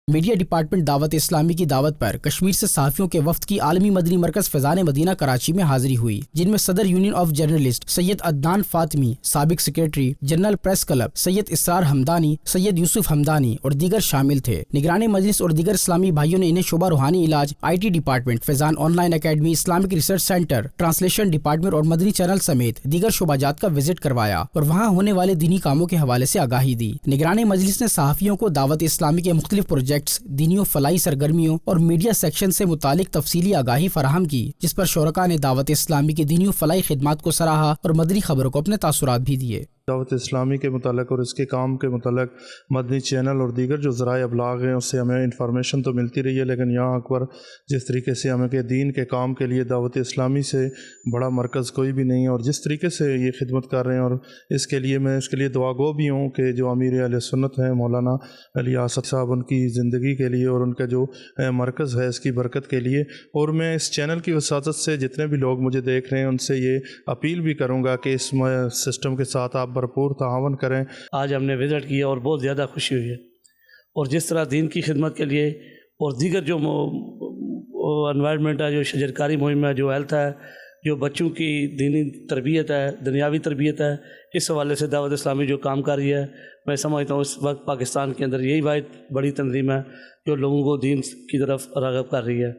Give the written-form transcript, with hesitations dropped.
Media department دعوت اسلامی کی دعوت پر کشمیر سے صحافیوں کے وفد کی عالمی مدنی مرکز فیضان مدینہ کراچی میں حاضری ہوئی، جن میں صدر یونین آف جرنلسٹ سید عدنان فاطمی، سابق سیکریٹری جنرل پریس کلب سید اسرار حمدانی، سید یوسف حمدانی اور دیگر شامل تھے۔ نگران مجلس اور دیگر اسلامی بھائیوں نے انہیں شعبہ روحانی علاج، IT department, Faizan on line academy, Islamic research centre, translation department اور مدنی چینل سمیت دیگر شعبہ جات کا وزٹ کروایا اور وہاں ہونے والے دینی کاموں کے حوالے سے آگاہی دی۔ نگران مجلس نے صحافیوں کو دعوت اسلامی کے مختلف پروجیکٹس، دینی و فلاحی سرگرمیوں اور میڈیا سیکشن سے متعلق تفصیلی آگاہی فراہم کی، جس پر شرکاء نے دعوت اسلامی کی دینی و فلاحی خدمات کو سراہا اور مدنی خبروں کو اپنے تاثرات بھی دیے۔ دعوت اسلامی کے متعلق اور اس کے کام کے متعلق مدنی چینل اور دیگر جو ذرائع ابلاغ ہیں اس سے ہمیں انفارمیشن تو ملتی رہی ہے، لیکن یہاں اکبر جس طریقے سے ہمیں کہ دین کے کام کے لیے دعوت اسلامی سے بڑا مرکز کوئی بھی نہیں ہے، اور جس طریقے سے یہ خدمت کر رہے ہیں، اور اس کے لیے میں اس کے لیے دعا گو بھی ہوں کہ جو امیر اہل سنت ہیں مولانا علی اسد صاحب، ان کی زندگی کے لیے اور ان کا جو مرکز ہے اس کی برکت کے لیے، اور میں اس چینل کی وساطت سے جتنے بھی لوگ مجھے دیکھ رہے ہیں ان سے یہ اپیل بھی کروں گا کہ اس سسٹم کے ساتھ آپ بھرپور تعاون کریں۔ آج ہم نے وزٹ کیا اور بہت زیادہ خوشی ہوئی ہے، اور جس طرح دین کی خدمت کے لیے اور دیگر جو انوائرمنٹ ہے، جو شجرکاری مہم ہے، جو ہیلتھ ہے، جو بچوں کی دینی تربیت ہے، دنیاوی تربیت ہے، اس حوالے سے دعوت اسلامی جو کام کر رہی ہے، میں سمجھتا ہوں اس وقت پاکستان کے اندر یہی واحد بڑی تنظیم ہے جو لوگوں کو دین کی طرف راغب کر رہی ہے۔